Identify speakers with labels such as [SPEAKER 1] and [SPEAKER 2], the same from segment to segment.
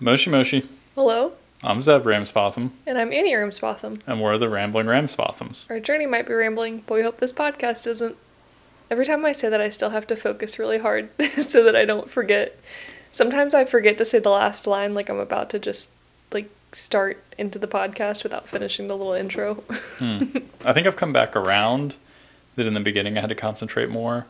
[SPEAKER 1] Moshi Moshi.
[SPEAKER 2] Hello,
[SPEAKER 1] I'm Zeb Ramsbotham,
[SPEAKER 2] and I'm Annie Ramsbotham.
[SPEAKER 1] and we're the Rambling Ramsbothams.
[SPEAKER 2] Our journey might be rambling, but we hope this podcast isn't. Every time I say that, I still have to focus really hard so that I don't forget. Sometimes I forget to say the last line, like I'm about to just, start into the podcast without finishing the little intro.
[SPEAKER 1] I think I've come back around that in the beginning I had to concentrate more,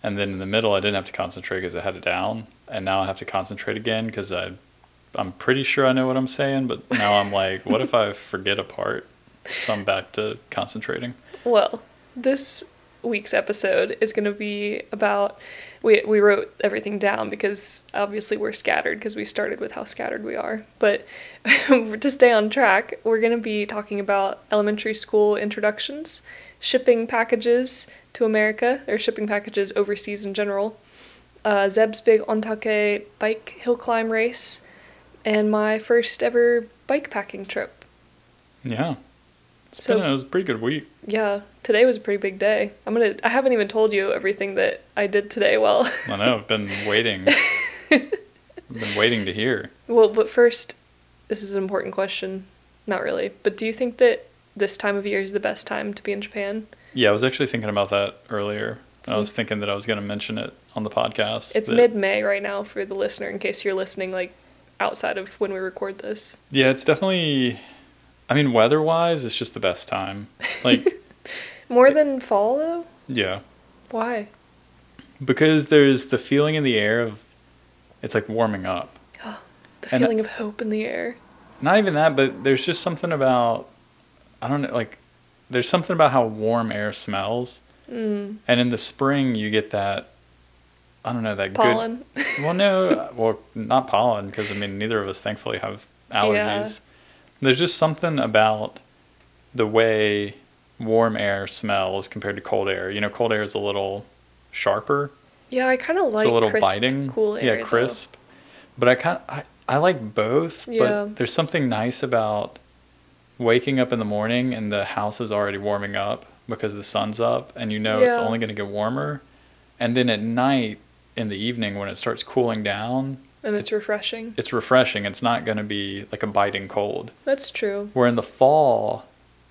[SPEAKER 1] and then in the middle I didn't have to concentrate because I had it down, and now I have to concentrate again because I'm pretty sure I know what I'm saying, but now I'm like, what if I forget a part? So I'm back to concentrating.
[SPEAKER 2] Well, this week's episode is going to be about... We wrote everything down because obviously we're scattered because we started with how scattered we are. But to stay on track, we're going to be talking about elementary school introductions, shipping packages to America, or shipping packages overseas in general, Zeb's big Ontake Hill Climb race, and my first ever bikepacking trip.
[SPEAKER 1] Yeah. It was a pretty good week.
[SPEAKER 2] Yeah, today was a pretty big day. I haven't even told you everything that I did today. Well,
[SPEAKER 1] I know, I've been waiting. I've been waiting to hear.
[SPEAKER 2] Well, but first, this is an important question. Not really, but do you think that this time of year is the best time to be in Japan?
[SPEAKER 1] Yeah, I was actually thinking about that earlier. I was thinking that I was going to mention it on the podcast.
[SPEAKER 2] It's mid-May right now for the listener, in case you're listening outside of when we record this.
[SPEAKER 1] Yeah, it's definitely... I mean, weather-wise, it's just the best time.
[SPEAKER 2] More than fall, though?
[SPEAKER 1] Yeah.
[SPEAKER 2] Why?
[SPEAKER 1] Because there's the feeling in the air of... It's like warming up.
[SPEAKER 2] Oh, the feeling of hope in the air.
[SPEAKER 1] Not even that, but there's just something about... I don't know, there's something about how warm air smells.
[SPEAKER 2] Mm.
[SPEAKER 1] And in the spring, you get that... I don't know, that
[SPEAKER 2] pollen.
[SPEAKER 1] Good... Well, no. Well, not pollen, because, neither of us, thankfully, have allergies. Yeah. There's just something about the way warm air smells compared to cold air. You know, cold air is a little sharper.
[SPEAKER 2] Yeah, I kind of like
[SPEAKER 1] it's a little
[SPEAKER 2] crisp,
[SPEAKER 1] biting.
[SPEAKER 2] Cool air.
[SPEAKER 1] Yeah, crisp. Though. But I like both.
[SPEAKER 2] Yeah.
[SPEAKER 1] But there's something nice about waking up in the morning and the house is already warming up because the sun's up and it's only going to get warmer. And then at night, in the evening, when it starts cooling down...
[SPEAKER 2] And it's refreshing.
[SPEAKER 1] It's refreshing. It's not going to be like a biting cold.
[SPEAKER 2] That's true.
[SPEAKER 1] Where in the fall,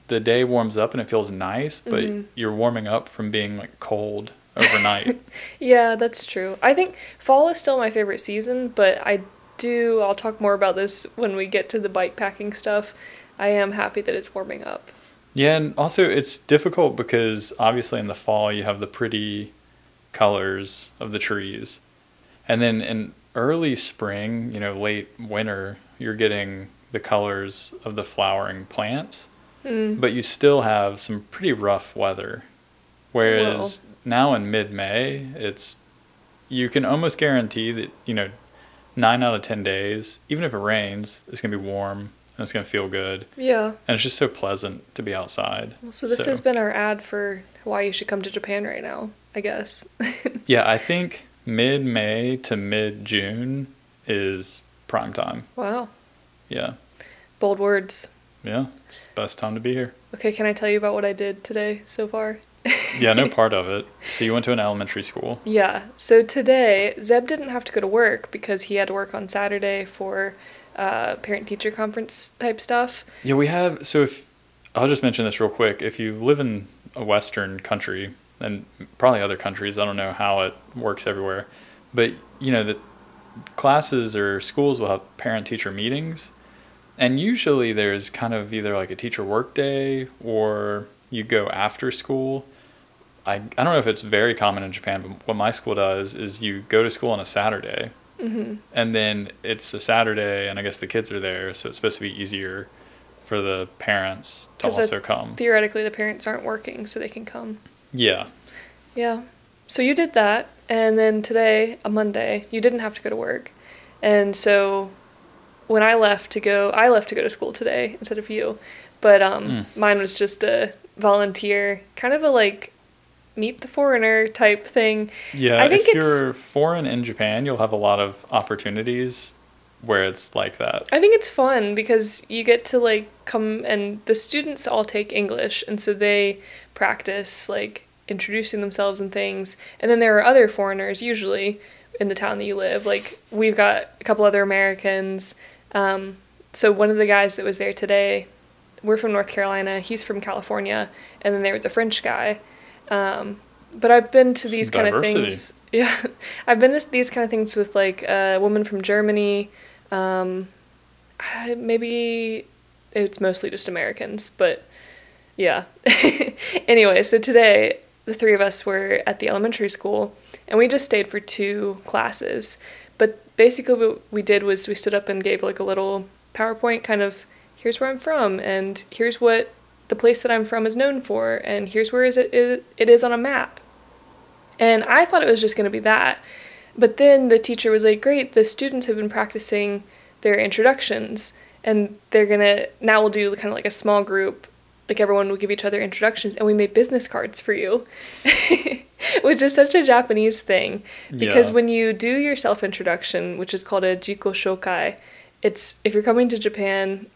[SPEAKER 1] the day warms up and it feels nice, but you're warming up from being cold overnight.
[SPEAKER 2] Yeah, that's true. I think fall is still my favorite season, but I'll talk more about this when we get to the bikepacking stuff. I am happy that it's warming up.
[SPEAKER 1] Yeah, and also it's difficult because obviously in the fall you have the pretty colors of the trees. And then in early spring, late winter, you're getting the colors of the flowering plants, but you still have some pretty rough weather. Whereas now in mid-May, you can almost guarantee that, 9 out of 10 days, even if it rains, it's going to be warm and it's going to feel good.
[SPEAKER 2] Yeah.
[SPEAKER 1] And it's just so pleasant to be outside.
[SPEAKER 2] Well, so this has been our ad for why you should come to Japan right now, I guess.
[SPEAKER 1] Yeah, I think... Mid-May to mid-June is prime time.
[SPEAKER 2] Wow.
[SPEAKER 1] Yeah.
[SPEAKER 2] Bold words.
[SPEAKER 1] Yeah, it's the best time to be here.
[SPEAKER 2] Okay, can I tell you about what I did today so far?
[SPEAKER 1] Yeah, no part of it. So you went to an elementary school.
[SPEAKER 2] Yeah. So today, Zeb didn't have to go to work because he had to work on Saturday for parent-teacher conference type stuff.
[SPEAKER 1] Yeah, I'll just mention this real quick. If you live in a Western country... and probably other countries, I don't know how it works everywhere, but the classes or schools will have parent-teacher meetings, and usually there's kind of either a teacher work day or you go after school. I don't know if it's very common in Japan, but what my school does is you go to school on a Saturday, and then it's a Saturday, and I guess the kids are there, so it's supposed to be easier for the parents to also come.
[SPEAKER 2] Theoretically, the parents aren't working, so they can come.
[SPEAKER 1] Yeah.
[SPEAKER 2] Yeah. So you did that, and then today, a Monday, you didn't have to go to work. And so when I left to go to school today instead of you. But mine was just a volunteer, kind of a meet the foreigner type thing.
[SPEAKER 1] Yeah, I think if you're foreign in Japan, you'll have a lot of opportunities where it's like that.
[SPEAKER 2] I think it's fun because you get to come, and the students all take English, and so they practice introducing themselves and things. And then there are other foreigners usually in the town that you live. Like, we've got a couple other Americans. So one of the guys that was there today, we're from North Carolina, he's from California, and then there was a French guy. But I've been to these kind of things. Yeah, I've been to these kind of things with, like, a woman from Germany. Maybe it's mostly just Americans, but yeah. Anyway, so today the three of us were at the elementary school, and we just stayed for 2 classes. But basically what we did was we stood up and gave, like, a little PowerPoint kind of, here's where I'm from, and here's what the place that I'm from is known for, and here's where it is on a map. And I thought it was just going to be that. But then the teacher was like, great, the students have been practicing their introductions, and they're going to, now we'll do kind of like a small group, like everyone will give each other introductions, and we made business cards for you, which is such a Japanese thing. Because when you do your self-introduction, which is called a jiko shokai, it's, if you're coming to Japan,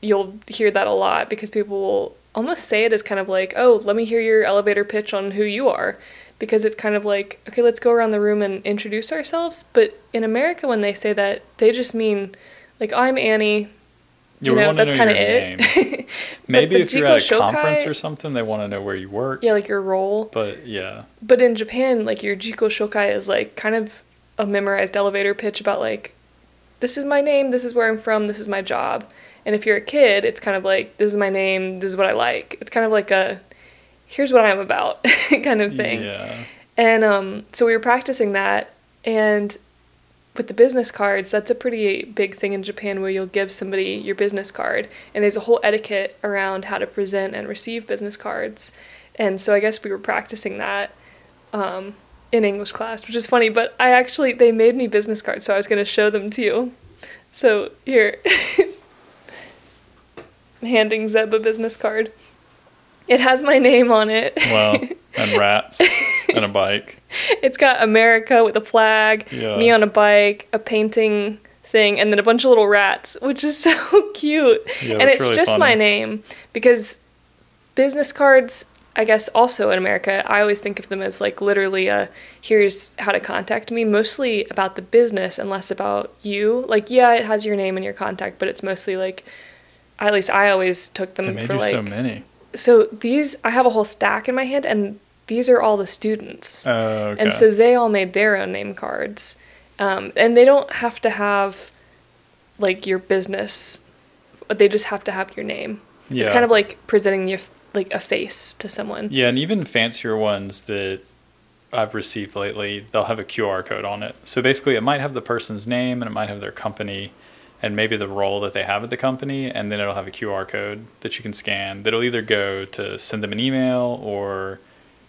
[SPEAKER 2] you'll hear that a lot, because people will almost say it as kind of like, oh, let me hear your elevator pitch on who you are. Because it's kind of like, okay, let's go around the room and introduce ourselves. But in America, when they say that, they just mean, like, I'm Annie. You know, that's kind of it.
[SPEAKER 1] Maybe if you're at a conference or something, they want to know where you work.
[SPEAKER 2] Yeah, like your role.
[SPEAKER 1] But, yeah.
[SPEAKER 2] But in Japan, like, your jiko shokai is, like, kind of a memorized elevator pitch about, like, this is my name, this is where I'm from, this is my job. And if you're a kid, it's kind of like, this is my name, this is what I like. It's kind of like a, here's what I'm about kind of thing.
[SPEAKER 1] Yeah.
[SPEAKER 2] And so we were practicing that, and with the business cards, that's a pretty big thing in Japan, where you'll give somebody your business card, and there's a whole etiquette around how to present and receive business cards. And so I guess we were practicing that in English class, which is funny, but they made me business cards, so I was going to show them to you. So here, I'm handing Zeb a business card. It has my name on it.
[SPEAKER 1] Wow. And rats. And a bike.
[SPEAKER 2] It's got America with a flag, me on a bike, a painting thing, and then a bunch of little rats, which is so cute.
[SPEAKER 1] Yeah,
[SPEAKER 2] and it's
[SPEAKER 1] really
[SPEAKER 2] just
[SPEAKER 1] funny.
[SPEAKER 2] my name, because business cards, I guess also in America, I always think of them as, like, literally here's how to contact me, mostly about the business and less about you. Like, yeah, it has your name and your contact, but it's mostly, like, at least I always took them for, like...
[SPEAKER 1] so many.
[SPEAKER 2] So these, I have a whole stack in my hand, and these are all the students.
[SPEAKER 1] Oh, okay.
[SPEAKER 2] And so they all made their own name cards. And they don't have to have, like, your business. They just have to have your name. Yeah. It's kind of like presenting your, like, a face to someone.
[SPEAKER 1] Yeah, and even fancier ones that I've received lately, they'll have a QR code on it. So basically it might have the person's name, and it might have their company, and maybe the role that they have at the company, and then it'll have a QR code that you can scan that'll either go to send them an email or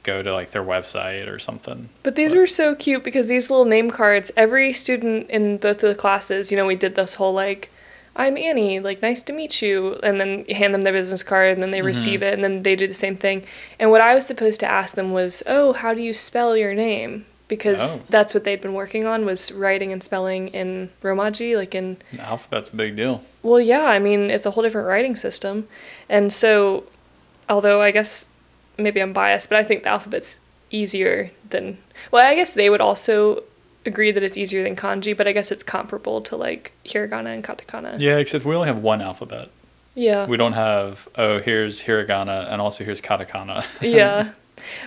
[SPEAKER 1] go to, like, their website or something.
[SPEAKER 2] But these were so cute, because these little name cards, every student in both of the classes, you know, we did this whole, like, I'm Annie, like, nice to meet you, and then you hand them their business card, and then they receive it, and then they do the same thing. And what I was supposed to ask them was, oh, how do you spell your name? Because that's what they'd been working on, was writing and spelling in Romaji, like in...
[SPEAKER 1] The alphabet's a big deal.
[SPEAKER 2] Well, yeah, I mean, it's a whole different writing system. And so, although I guess maybe I'm biased, but I think the alphabet's easier than... Well, I guess they would also agree that it's easier than kanji, but I guess it's comparable to, like, hiragana and katakana.
[SPEAKER 1] Yeah, except we only have one alphabet.
[SPEAKER 2] Yeah.
[SPEAKER 1] We don't have, here's hiragana, and also here's katakana.
[SPEAKER 2] Yeah.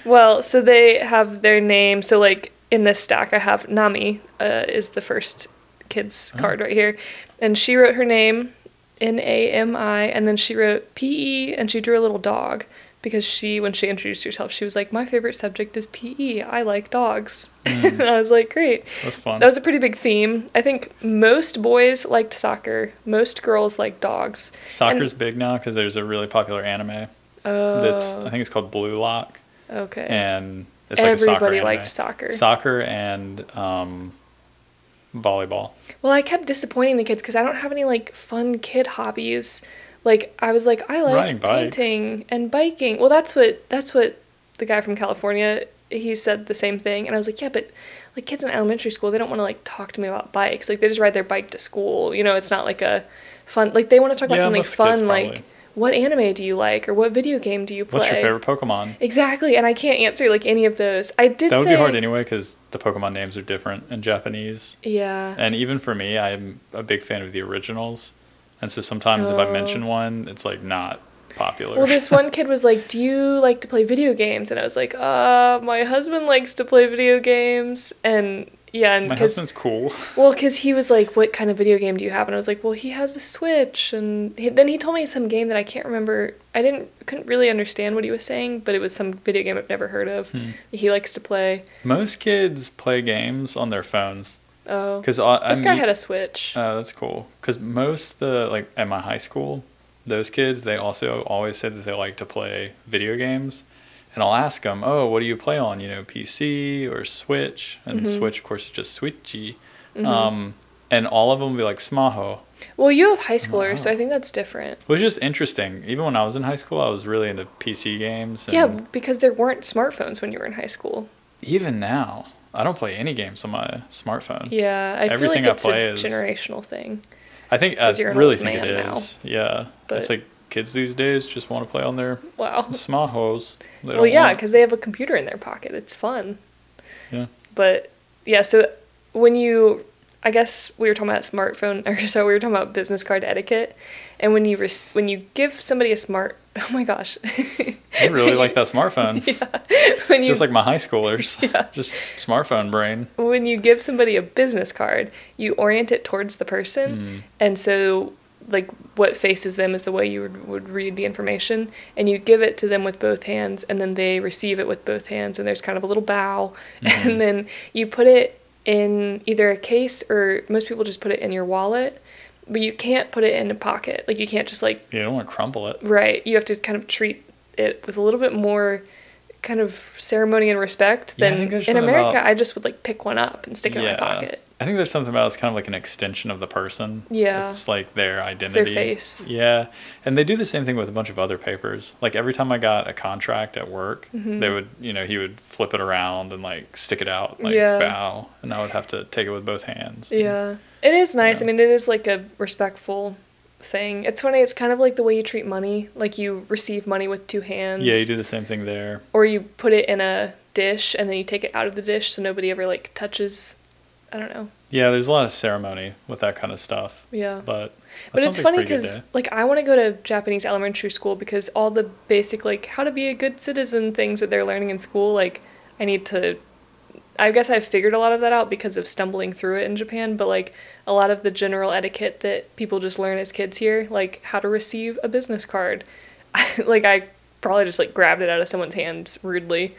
[SPEAKER 2] Well, so they have their name. So, like, in this stack, I have Nami, is the first kid's card right here. And she wrote her name, Nami, and then she wrote PE, and she drew a little dog. Because when she introduced herself, she was like, my favorite subject is PE. I like dogs. And I was like, great.
[SPEAKER 1] That's fun.
[SPEAKER 2] That was a pretty big theme. I think most boys liked soccer. Most girls liked dogs.
[SPEAKER 1] Soccer's big now because there's a really popular anime. I think it's called Blue Lock.
[SPEAKER 2] Okay.
[SPEAKER 1] And it's like a soccer
[SPEAKER 2] Everybody
[SPEAKER 1] anime.
[SPEAKER 2] liked soccer.
[SPEAKER 1] Soccer and volleyball.
[SPEAKER 2] Well, I kept disappointing the kids because I don't have any, like, fun kid hobbies. Like, I was like, I like painting and biking. Well, that's what the guy from California, he said the same thing. And I was like, yeah, but, like, kids in elementary school, they don't want to, like, talk to me about bikes. Like, they just ride their bike to school. You know, it's not, like, a fun... Like, they want to talk about something fun, like what anime do you like, or what video game do you play?
[SPEAKER 1] What's your favorite Pokemon?
[SPEAKER 2] Exactly, and I can't answer like any of those. I did
[SPEAKER 1] That would
[SPEAKER 2] say,
[SPEAKER 1] be hard anyway because the Pokemon names are different in Japanese.
[SPEAKER 2] Yeah.
[SPEAKER 1] And even for me, I'm a big fan of the originals. And so sometimes if I mention one, it's like not popular.
[SPEAKER 2] Well, this one kid was like, do you like to play video games? And I was like, my husband likes to play video games. And yeah, and
[SPEAKER 1] my husband's cool.
[SPEAKER 2] Well, because he was like, what kind of video game do you have? And I was like, well, he has a Switch. And then he told me some game that I can't remember. Couldn't really understand what he was saying, but it was some video game I've never heard of that he likes to play.
[SPEAKER 1] Most kids play games on their phones.
[SPEAKER 2] Oh,
[SPEAKER 1] because
[SPEAKER 2] this guy had a Switch.
[SPEAKER 1] Oh, that's cool. Because most like at my high school, those kids, they also always said that they like to play video games. And I'll ask them, oh, what do you play on? PC or Switch? And Switch, of course, is just Switchy. And all of them will be like, Smaho.
[SPEAKER 2] Well, you have high schoolers, so I think that's different.
[SPEAKER 1] Which is interesting. Even when I was in high school, I was really into PC games.
[SPEAKER 2] Yeah, because there weren't smartphones when you were in high school.
[SPEAKER 1] Even now, I don't play any games on my smartphone.
[SPEAKER 2] Yeah, I feel like it's a generational thing.
[SPEAKER 1] I really think it is. Now. Yeah. But it's like kids these days just want to play on their smartphones.
[SPEAKER 2] Well, yeah, because they have a computer in their pocket. It's fun.
[SPEAKER 1] Yeah.
[SPEAKER 2] But, yeah, so I guess we were talking about we were talking about business card etiquette. And when you give somebody oh my gosh.
[SPEAKER 1] I really like that smartphone.
[SPEAKER 2] Yeah.
[SPEAKER 1] Just like my high schoolers.
[SPEAKER 2] Yeah.
[SPEAKER 1] Just smartphone brain.
[SPEAKER 2] When you give somebody a business card, you orient it towards the person. And so, like, what faces them is the way you would read the information. And you give it to them with both hands, and then they receive it with both hands. And there's kind of a little bow. And then you put it in either a case, or most people just put it in your wallet. But you can't put it in a pocket. Like, you can't just, like...
[SPEAKER 1] You don't want to crumple it.
[SPEAKER 2] Right. You have to kind of treat it with a little bit more kind of ceremony and respect than in America. I just would, like, pick one up and stick it in my pocket.
[SPEAKER 1] I think there's something about it's kind of like an extension of the person.
[SPEAKER 2] Yeah.
[SPEAKER 1] It's like their identity.
[SPEAKER 2] It's their face.
[SPEAKER 1] Yeah. And they do the same thing with a bunch of other papers. Like, every time I got a contract at work, they would, he would flip it around and, like, stick it out, like, bow. And I would have to take it with both hands.
[SPEAKER 2] Yeah. It is nice. I mean, it is, like, a respectful thing. It's funny. It's kind of like the way you treat money. Like, you receive money with two hands.
[SPEAKER 1] Yeah, you do the same thing there.
[SPEAKER 2] Or you put it in a dish, and then you take it out of the dish so nobody ever, like, touches... I don't know.
[SPEAKER 1] Yeah, there's a lot of ceremony with that kind of stuff.
[SPEAKER 2] Yeah.
[SPEAKER 1] But
[SPEAKER 2] it's funny because, like, I want to go to Japanese elementary school because all the basic, like, how to be a good citizen things that they're learning in school, like, I guess I've figured a lot of that out because of stumbling through it in Japan, but, like, a lot of the general etiquette that people just learn as kids here, like, how to receive a business card. I probably just, like, grabbed it out of someone's hands rudely,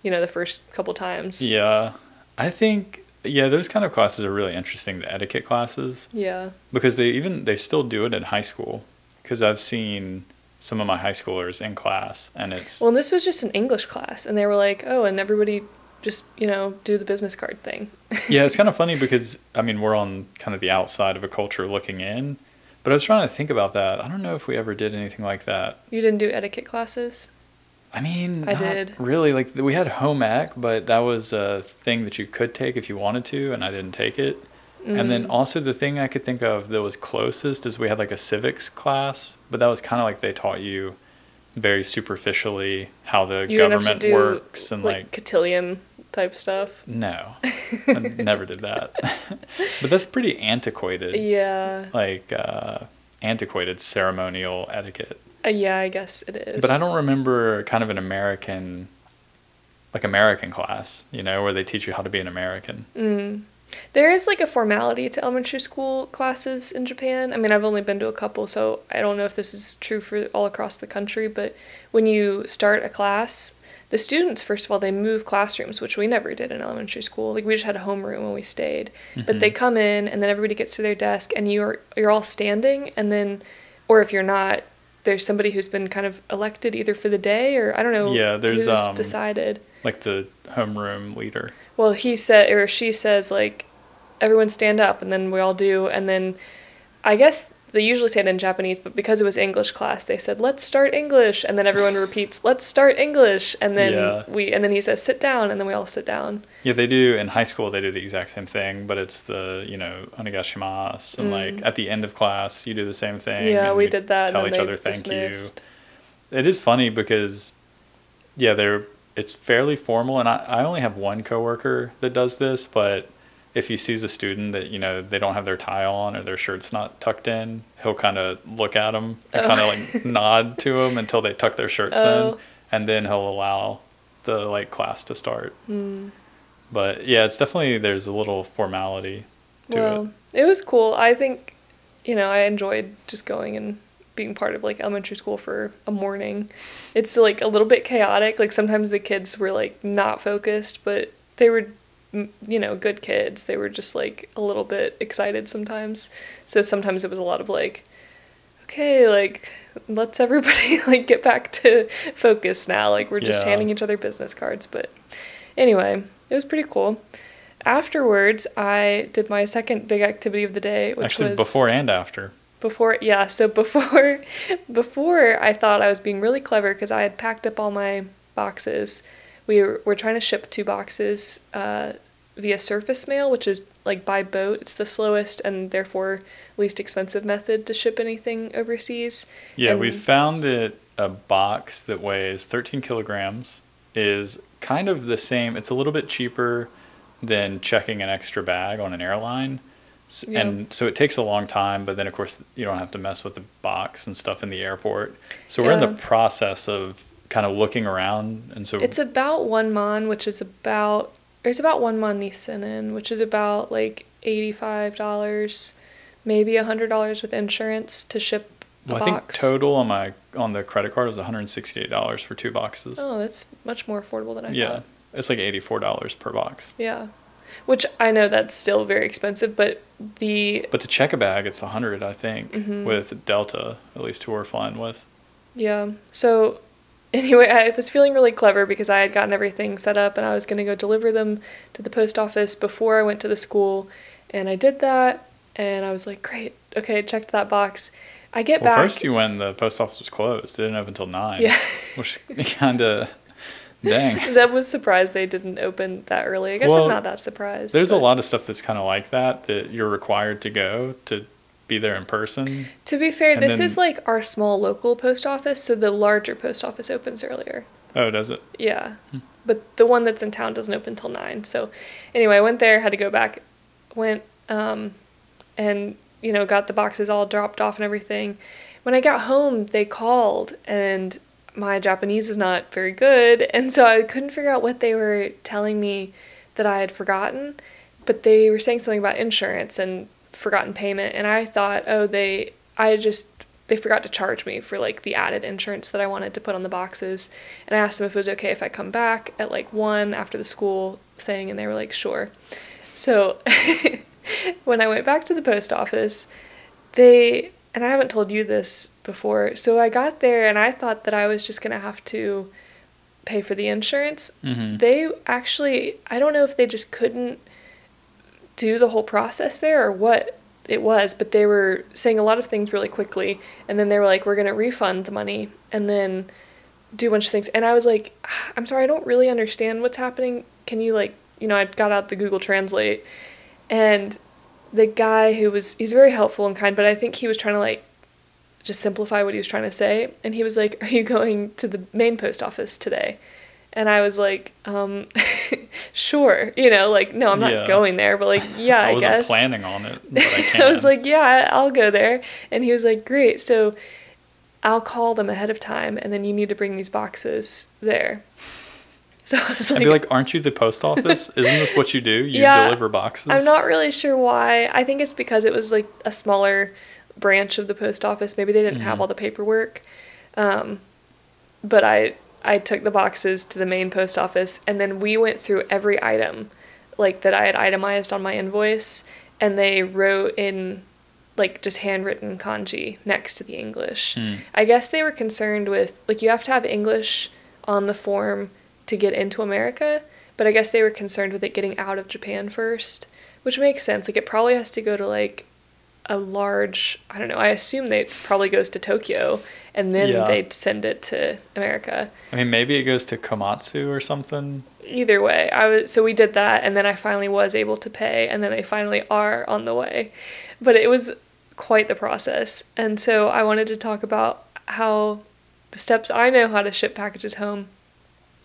[SPEAKER 2] the first couple times.
[SPEAKER 1] Yeah. I think... Yeah, those kind of classes are really interesting, the etiquette classes.
[SPEAKER 2] Yeah. Because
[SPEAKER 1] they still do it in high school. Because I've seen some of my high schoolers in class, and it's...
[SPEAKER 2] Well, this was just an English class, and they were like, oh, and everybody just, do the business card thing.
[SPEAKER 1] Yeah, it's kind of funny because, I mean, we're on kind of the outside of a culture looking in. But I was trying to think about that. I don't know if we ever did anything like that.
[SPEAKER 2] You didn't do etiquette classes?
[SPEAKER 1] I mean,
[SPEAKER 2] I did.
[SPEAKER 1] Really. Like, we had home ec, but that was a thing that you could take if you wanted to, and I didn't take it. And then also the thing I could think of that was closest is we had, like, a civics class, but that was kind of like they taught you very superficially how the government works and, like
[SPEAKER 2] cotillion type stuff.
[SPEAKER 1] No, I never did that. But that's pretty antiquated.
[SPEAKER 2] Yeah.
[SPEAKER 1] Like, antiquated ceremonial etiquette.
[SPEAKER 2] Yeah, I guess it is.
[SPEAKER 1] But I don't remember kind of an American class, where they teach you how to be an American.
[SPEAKER 2] There is, like, a formality to elementary school classes in Japan. I mean, I've only been to a couple, so I don't know if this is true for all across the country, but when you start a class, the students, first of all, they move classrooms, which we never did in elementary school. Like, we just had a homeroom when we stayed. But they come in, and then everybody gets to their desk, and you're all standing, and then, or if you're not, there's somebody who's been kind of elected either for the day or I don't know.
[SPEAKER 1] Yeah, there's
[SPEAKER 2] who's decided.
[SPEAKER 1] Like the homeroom leader.
[SPEAKER 2] Well, he said or she says, like, everyone stand up, and then we all do, and then I guess they usually say it in Japanese, but because it was English class, they said, let's start English. And then everyone repeats, let's start English. And then and then he says, sit down. And then we all sit down.
[SPEAKER 1] Yeah, they do. In high school, they do the exact same thing, but it's the, onegaishimasu. And like at the end of class, you do the same thing.
[SPEAKER 2] Yeah, we did that.
[SPEAKER 1] Tell each other thank you. It is funny because, it's fairly formal. And I only have one coworker that does this, but if he sees a student that, they don't have their tie on or their shirt's not tucked in, he'll kind of look at them and kind of like nod to them until they tuck their shirts in. And then he'll allow the class to start. But yeah, it's definitely, there's a little formality to it.
[SPEAKER 2] It was cool. I think, I enjoyed just going and being part of elementary school for a morning. It's a little bit chaotic. Sometimes the kids were not focused, but they were good kids. They were just a little bit excited sometimes. So sometimes it was a lot of okay, let's everybody get back to focus now. We're just handing each other business cards. But anyway, it was pretty cool. Afterwards, I did my second big activity of the day, which was
[SPEAKER 1] before and after.
[SPEAKER 2] Before I thought I was being really clever because I had packed up all my boxes. We're trying to ship 2 boxes via surface mail, which is by boat. It's the slowest and therefore least expensive method to ship anything overseas.
[SPEAKER 1] Yeah, we found that a box that weighs 13 kilograms is kind of the same. It's a little bit cheaper than checking an extra bag on an airline. And so it takes a long time, but then of course you don't have to mess with the box and stuff in the airport. So we're in the process of kind of looking around, and so
[SPEAKER 2] it's about 1 man, which is about 1 man Nissan, which is about $85, maybe $100 with insurance to ship a box.
[SPEAKER 1] I think total on the credit card was $168 for 2 boxes.
[SPEAKER 2] Oh, that's much more affordable than I thought.
[SPEAKER 1] Yeah, it's $84 per box.
[SPEAKER 2] Yeah, which I know that's still very expensive, but to
[SPEAKER 1] check a bag, it's $100, I think, with Delta, at least who we're flying with.
[SPEAKER 2] Yeah. So anyway, I was feeling really clever because I had gotten everything set up and I was going to go deliver them to the post office before I went to the school. And I did that and I was like, great. Okay, checked that box. I get back.
[SPEAKER 1] First you went, the post office was closed. It didn't open until 9.
[SPEAKER 2] Yeah.
[SPEAKER 1] Which is kind of, dang.
[SPEAKER 2] Zeb was surprised they didn't open that early. I guess I'm not that surprised.
[SPEAKER 1] There's a lot of stuff that's kind of like that you're required to go to be there in person.
[SPEAKER 2] To be fair, this is our small local post office, so the larger post office opens earlier.
[SPEAKER 1] Oh, does it?
[SPEAKER 2] Yeah. But the one that's in town doesn't open till 9. So anyway, I went there, had to go back, and got the boxes all dropped off and everything. When I got home, they called, and my Japanese is not very good, and so I couldn't figure out what they were telling me that I had forgotten, but they were saying something about insurance and forgotten payment, and I thought, they forgot to charge me for the added insurance that I wanted to put on the boxes. And I asked them if it was okay if I come back at 1 after the school thing, and they were sure. So when I went back to the post office, and I haven't told you this before, so I got there and I thought that I was just gonna have to pay for the insurance. They actually, I don't know if they just couldn't do the whole process there or what it was, but they were saying a lot of things really quickly, and then they were we're going to refund the money and then do a bunch of things. And I was I'm sorry, I don't really understand what's happening. Can you I got out the Google Translate, and the guy he's very helpful and kind, but I think he was trying to just simplify what he was trying to say. And he was are you going to the main post office today? And I was sure, no, I'm not going there, but yeah, I guess.
[SPEAKER 1] I wasn't planning on it, but I can.
[SPEAKER 2] I was yeah, I'll go there. And he was great, so I'll call them ahead of time, and then you need to bring these boxes there. So I was
[SPEAKER 1] I'd be aren't you the post office? Isn't this what you do? You deliver boxes? I'm
[SPEAKER 2] not really sure why. I think it's because it was a smaller branch of the post office. Maybe they didn't have all the paperwork. But I took the boxes to the main post office, and then we went through every item that I had itemized on my invoice, and they wrote in just handwritten kanji next to the English. I guess they were concerned with you have to have English on the form to get into America, but I guess they were concerned with it getting out of Japan first, which makes sense. It probably has to go to a large, I don't know, I assume they probably goes to Tokyo and then they send it to America.
[SPEAKER 1] I mean, maybe it goes to Komatsu or something.
[SPEAKER 2] Either way, so we did that, and then I finally was able to pay, and then they finally are on the way. But it was quite the process, and so I wanted to talk about how the steps I know how to ship packages home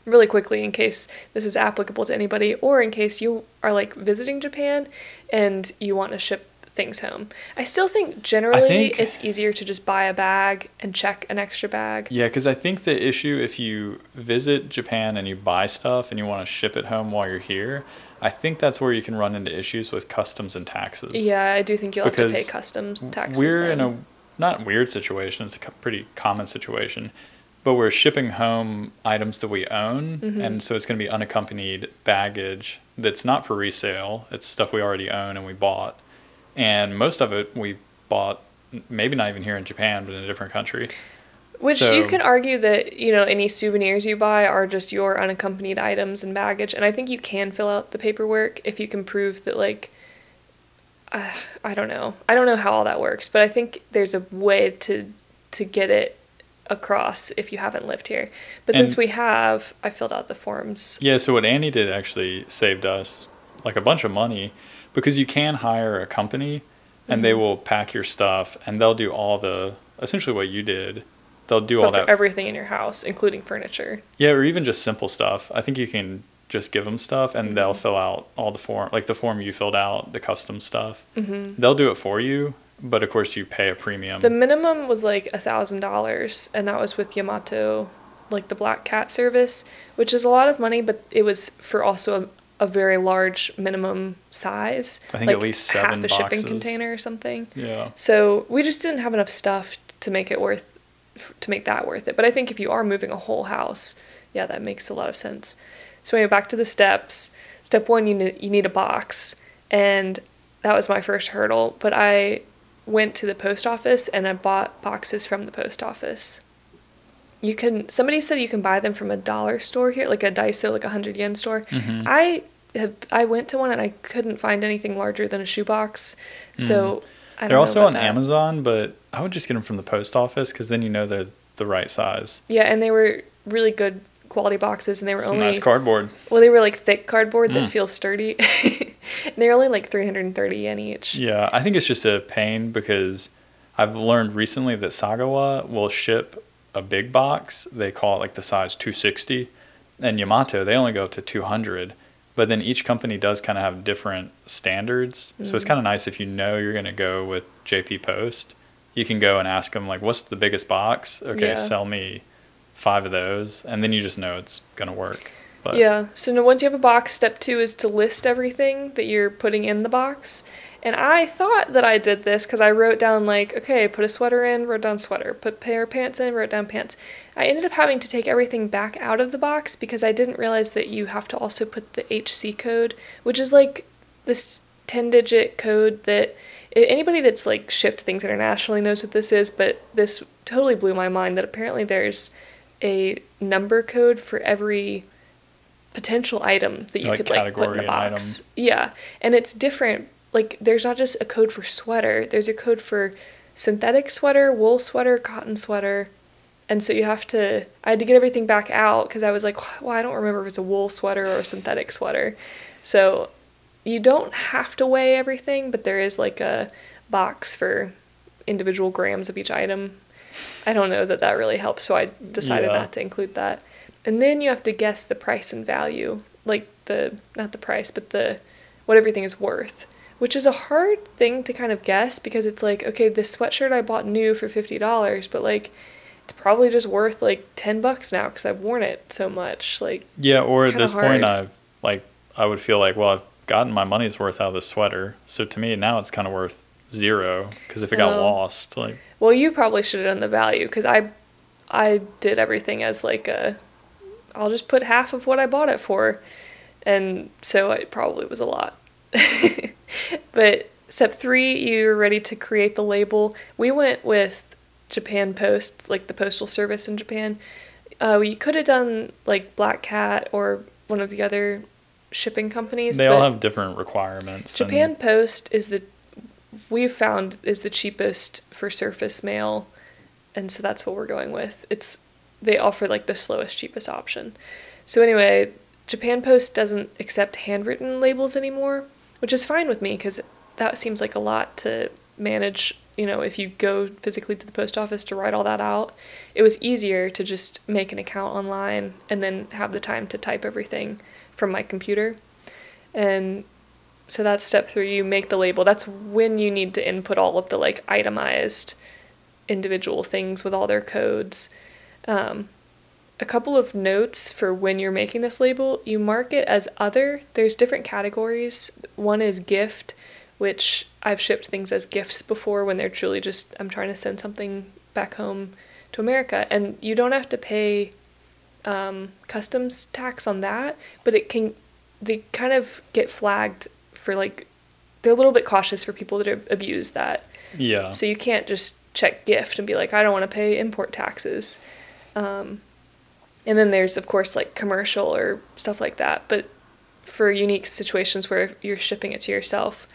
[SPEAKER 2] really quickly, in case this is applicable to anybody, or in case you are like visiting Japan and you want to ship things home. I still think generally it's easier to just buy a bag and check an extra bag.
[SPEAKER 1] Yeah, because I think the issue, if you visit Japan and you buy stuff and you want to ship it home while you're here, I think that's where you can run into issues with customs and taxes.
[SPEAKER 2] Yeah, I do think you'll have to pay customs taxes.
[SPEAKER 1] We're in a not weird situation, it's a pretty common situation, but we're shipping home items that we own, and so it's going to be unaccompanied baggage that's not for resale. It's stuff we already own and we bought. And most of it we bought, maybe not even here in Japan, but in a different country.
[SPEAKER 2] Which you can argue that, you know, any souvenirs you buy are just your unaccompanied items and baggage. And I think you can fill out the paperwork if you can prove that, like, I don't know. I don't know how all that works, but I think there's a way to get it across if you haven't lived here. But since we have, I filled out the forms. Yeah,
[SPEAKER 1] so what Annie did actually saved us, like, a bunch of money. Because you can hire a company, and they will pack your stuff, and they'll do all the, essentially what you did. They'll do all that.
[SPEAKER 2] For everything in your house, including furniture.
[SPEAKER 1] Yeah, or even just simple stuff. I think you can just give them stuff, and they'll fill out all the form, like the form you filled out, the custom stuff. They'll do it for you, but of course you pay a premium.
[SPEAKER 2] The minimum was like $1,000, and that was with Yamato, like the Black Cat service, which is a lot of money, but it was for also a very large minimum size.
[SPEAKER 1] I think
[SPEAKER 2] like
[SPEAKER 1] at least 7
[SPEAKER 2] half a
[SPEAKER 1] boxes.
[SPEAKER 2] shipping container or something.
[SPEAKER 1] Yeah.
[SPEAKER 2] So we just didn't have enough stuff to make that worth it. But I think if you are moving a whole house, yeah, that makes a lot of sense. So anyway, back to the steps. Step 1, you need a box, and that was my first hurdle. But I went to the post office and I bought boxes from the post office. Somebody said you can buy them from a dollar store here, like a Daiso, like 100 yen store. I went to one and I couldn't find anything larger than a shoebox. So I don't know.
[SPEAKER 1] They're also on
[SPEAKER 2] that.
[SPEAKER 1] Amazon, but I would just get them from the post office because then you know they're the right size.
[SPEAKER 2] Yeah, and they were really good quality boxes, and they were
[SPEAKER 1] Some nice cardboard.
[SPEAKER 2] Well, they were like thick cardboard that feels sturdy. And they were only like 330 yen each.
[SPEAKER 1] Yeah, I think it's just a pain because I've learned recently that Sagawa will ship a big box. They call it like the size 260, and Yamato, they only go up to 200. But then each company does kind of have different standards. So it's kind of nice if you know you're going to go with JP Post. You can go and ask them, like, what's the biggest box? Okay, sell me 5 of those. And then you just know it's going to work. But
[SPEAKER 2] yeah. So now once you have a box, step 2 is to list everything that you're putting in the box. And I thought that I did this because I wrote down, like, okay, put a sweater in, wrote down sweater. Put a pair of pants in, wrote down pants. I ended up having to take everything back out of the box because I didn't realize that you have to also put the HC code, which is like this 10-digit code that anybody that's like shipped things internationally knows what this is, but this totally blew my mind that apparently there's a number code for every potential item that you
[SPEAKER 1] like
[SPEAKER 2] could like put in a box. Yeah, and it's different. Like, there's not just a code for sweater. There's a code for synthetic sweater, wool sweater, cotton sweater. And so I had to get everything back out because I was like, well, I don't remember if it's a wool sweater or a synthetic sweater. So you don't have to weigh everything, but there is like a box for individual grams of each item. I don't know that really helps, so I decided not to include that. And then you have to guess the price and value, like not the price, but what everything is worth. Which is a hard thing to kind of guess because it's like, okay, this sweatshirt I bought new for $50, but like it's probably just worth like $10 now because I've worn it so much. Like,
[SPEAKER 1] yeah, or at this point I would feel like, well, I've gotten my money's worth out of the sweater, so to me now it's kind of worth 0 because if it got lost, like. Well,
[SPEAKER 2] you probably should have done the value because I did everything as like I'll just put half of what I bought it for, and so it probably was a lot. But step 3, you're ready to create the label. We went with Japan Post, like the postal service in Japan. You could have done like Black Cat or one of the other shipping companies.
[SPEAKER 1] They all have different requirements.
[SPEAKER 2] Japan Post is we've found is the cheapest for surface mail, and so that's what we're going with. They offer like the slowest, cheapest option. So anyway, Japan Post doesn't accept handwritten labels anymore, which is fine with me because that seems like a lot to manage. You know, if you go physically to the post office to write all that out, it was easier to just make an account online and then have the time to type everything from my computer. And so that's step 3, you make the label. That's when you need to input all of the like itemized individual things with all their codes. A couple of notes for when you're making this label, you mark it as other. There's different categories. One is gift, which I've shipped things as gifts before when they're truly just, I'm trying to send something back home to America. And you don't have to pay customs tax on that, but they kind of get flagged for like, they're a little bit cautious for people that abuse that.
[SPEAKER 1] Yeah.
[SPEAKER 2] So you can't just check gift and be like, I don't want to pay import taxes. And then there's, of course, like commercial or stuff like that. But for unique situations where you're shipping it to yourself,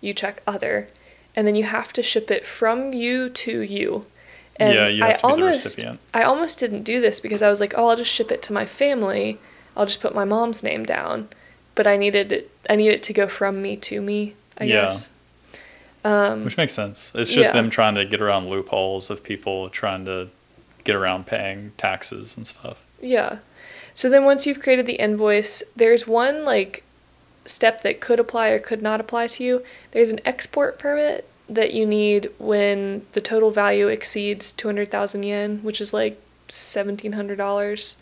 [SPEAKER 2] you check other. And then you have to ship it from you to you. And
[SPEAKER 1] yeah, you have to be the recipient.
[SPEAKER 2] I almost didn't do this because I was like, oh, I'll just ship it to my family. I'll just put my mom's name down. But I needed it to go from me to me, I guess.
[SPEAKER 1] Which makes sense. It's just them trying to get around loopholes of people trying to get around paying taxes and stuff.
[SPEAKER 2] Yeah. So then once you've created the invoice, there's one like step that could apply or could not apply to you. There's an export permit that you need when the total value exceeds 200,000 yen, which is like $1,700.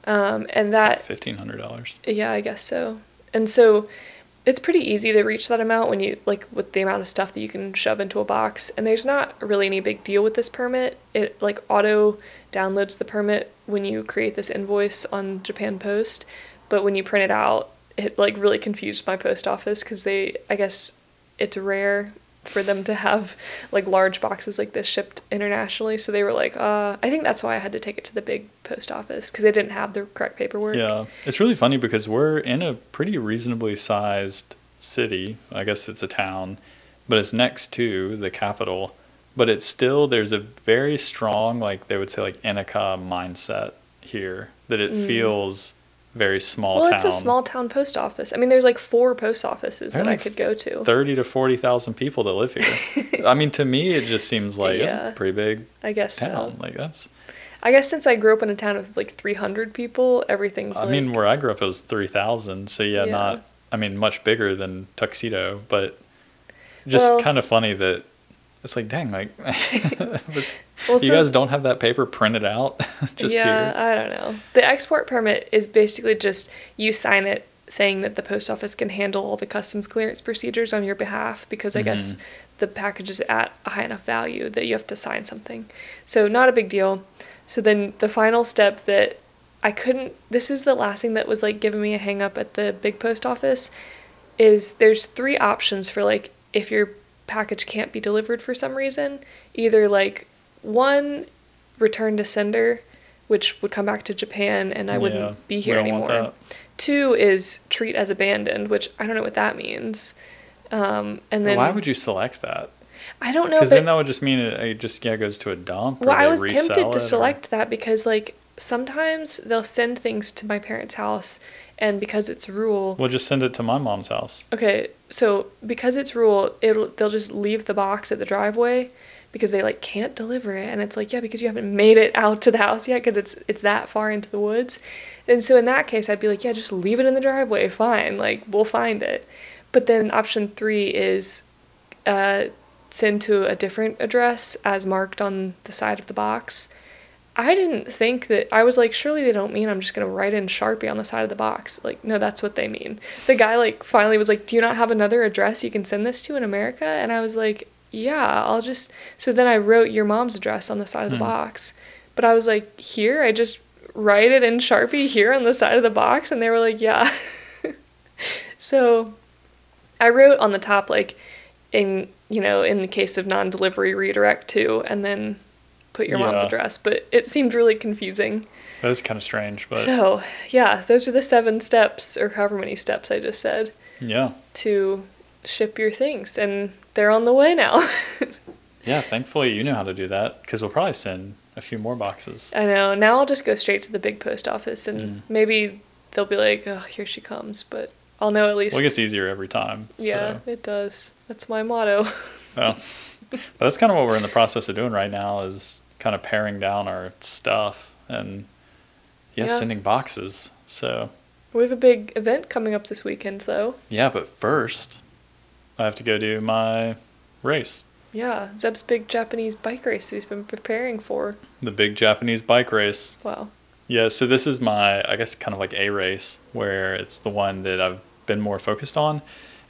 [SPEAKER 2] And that
[SPEAKER 1] $1,500.
[SPEAKER 2] Yeah, I guess so. And so it's pretty easy to reach that amount when you, like, with the amount of stuff that you can shove into a box. And there's not really any big deal with this permit. It, like, auto downloads the permit when you create this invoice on Japan Post. But when you print it out, it, like, really confused my post office because I guess it's rare for them to have, like, large boxes like this shipped internationally. So they were like, I think that's why I had to take it to the big post office because they didn't have the correct paperwork.
[SPEAKER 1] Yeah. It's really funny because we're in a pretty reasonably sized city. I guess it's a town, but it's next to the capital. But it's still, there's a very strong, like they would say, like Enika mindset here that it feels very small town.
[SPEAKER 2] Well, it's a small town post office. I mean, there's like 4 post offices that I could go to.
[SPEAKER 1] 30 to 40,000 people that live here. I mean, to me, it just seems like it's a pretty big town. Like
[SPEAKER 2] I guess since I grew up in a town with like 300 people, everything's
[SPEAKER 1] I mean, where I grew up, it was 3,000. So not, I mean, much bigger than Tuxedo, but just kind of funny that it's like, dang, like, you guys don't have that paper printed out just here?
[SPEAKER 2] I don't know. The export permit is basically just you sign it saying that the post office can handle all the customs clearance procedures on your behalf because I guess the package is at a high enough value that you have to sign something. So not a big deal. So then the final step that this is the last thing that was like giving me a hang up at the big post office, is there's 3 options for like if your package can't be delivered for some reason. Either like 1, return to sender, which would come back to Japan and I wouldn't be here anymore. 2 is treat as abandoned, which I don't know what that means. And then
[SPEAKER 1] why would you select that?
[SPEAKER 2] I don't know.
[SPEAKER 1] Because then that would just mean it just goes to a dump.
[SPEAKER 2] Well, I was tempted to select that because like sometimes they'll send things to my parents' house, and because it's rural.
[SPEAKER 1] We'll just send it to my mom's house.
[SPEAKER 2] Okay, so because it's rural, they'll just leave the box at the driveway because they like can't deliver it, and it's like, yeah, because you haven't made it out to the house yet because it's that far into the woods. And so in that case, I'd be like, yeah, just leave it in the driveway, fine, like we'll find it. But then option 3 is send to a different address as marked on the side of the box. I didn't think that, I was like, surely they don't mean I'm just going to write in Sharpie on the side of the box. Like, no, that's what they mean. The guy like finally was like, do you not have another address you can send this to in America? And I was like, yeah, I'll just, so then I wrote your mom's address on the side of the box. But I was like, here, I just write it in Sharpie here on the side of the box. And they were like, yeah. So I wrote on the top, like, in the case of non-delivery, redirect to, and then put your mom's address, but it seemed really confusing.
[SPEAKER 1] That is kind of strange, but
[SPEAKER 2] so yeah, those are the 7 steps or however many steps I just said.
[SPEAKER 1] Yeah.
[SPEAKER 2] To ship your things, and they're on the way now.
[SPEAKER 1] Yeah, thankfully you know how to do that, because we'll probably send a few more boxes.
[SPEAKER 2] I know. Now I'll just go straight to the big post office, and maybe they'll be like, oh, here she comes. But I'll know at least.
[SPEAKER 1] Well, it gets easier every time.
[SPEAKER 2] Yeah,
[SPEAKER 1] so.
[SPEAKER 2] It does. That's my motto.
[SPEAKER 1] Oh. But that's kind of what we're in the process of doing right now, is kind of paring down our stuff and, sending boxes. So.
[SPEAKER 2] We have a big event coming up this weekend, though.
[SPEAKER 1] Yeah, but first, I have to go do my race.
[SPEAKER 2] Yeah, Zeb's big Japanese bike race that he's been preparing for.
[SPEAKER 1] The big Japanese bike race.
[SPEAKER 2] Wow.
[SPEAKER 1] Yeah, so this is my, I guess, kind of like a race, where it's the one that I've been more focused on.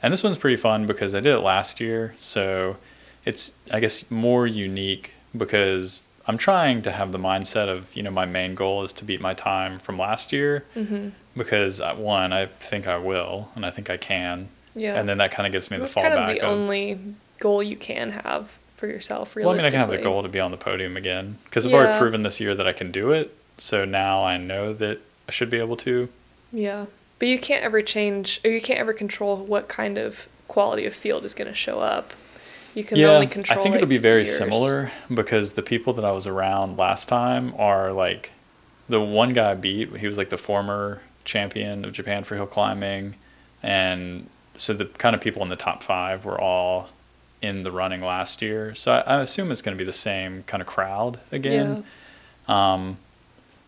[SPEAKER 1] And this one's pretty fun because I did it last year, so it's, I guess, more unique because I'm trying to have the mindset of, my main goal is to beat my time from last year. Because, one, I think I will, and I think I can. Yeah. And then that kind of gives me the fallback. That's kind of the
[SPEAKER 2] only goal you can have for yourself, realistically.
[SPEAKER 1] Well, I mean, I can have the goal to be on the podium again, because I've already proven this year that I can do it, so now I know that I should be able to.
[SPEAKER 2] Yeah, but you can't ever change, or you can't ever control what kind of quality of field is going to show up. You can only control,
[SPEAKER 1] I think it'll be very similar, because the people that I was around last time are, like, the one guy I beat, he was, like, the former champion of Japan for hill climbing, and so the kind of people in the top 5 were all in the running last year, so I assume it's going to be the same kind of crowd again. Yeah.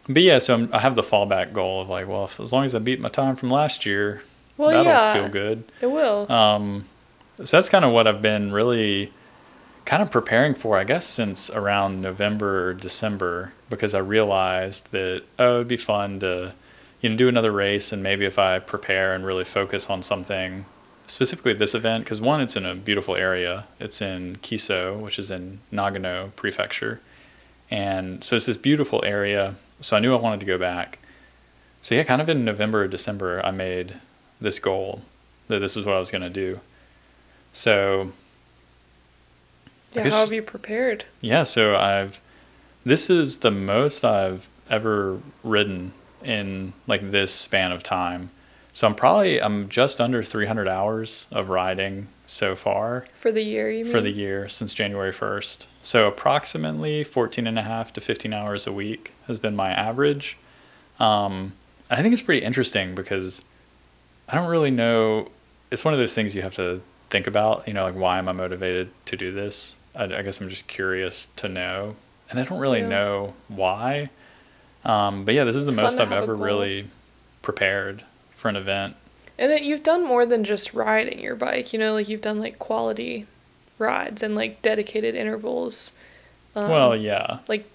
[SPEAKER 1] But yeah, so I have the fallback goal of like, well, as long as I beat my time from last year, that'll feel good.
[SPEAKER 2] It will.
[SPEAKER 1] So that's kind of what I've been really kind of preparing for, I guess, since around November or December, because I realized that, it'd be fun to, do another race, and maybe if I prepare and really focus on something, specifically this event, because one, it's in a beautiful area. It's in Kiso, which is in Nagano Prefecture. And so it's this beautiful area. So I knew I wanted to go back. So yeah, kind of in November or December, I made this goal that this is what I was going to do. So
[SPEAKER 2] yeah, how have you prepared?
[SPEAKER 1] Yeah, so this is the most I've ever ridden in like this span of time. So I'm just under 300 hours of riding so far. For the year, you mean? For the year, since January 1st. So approximately 14 and a half to 15 hours a week has been my average. I think it's pretty interesting because I don't really know. It's one of those things you have to think about, like, why am I motivated to do this? I guess I'm just curious to know. And I don't really know why. But yeah, this is the most I've ever really prepared for an event.
[SPEAKER 2] And you've done more than just riding your bike, like you've done like quality rides and like dedicated intervals.
[SPEAKER 1] Well, yeah.
[SPEAKER 2] Like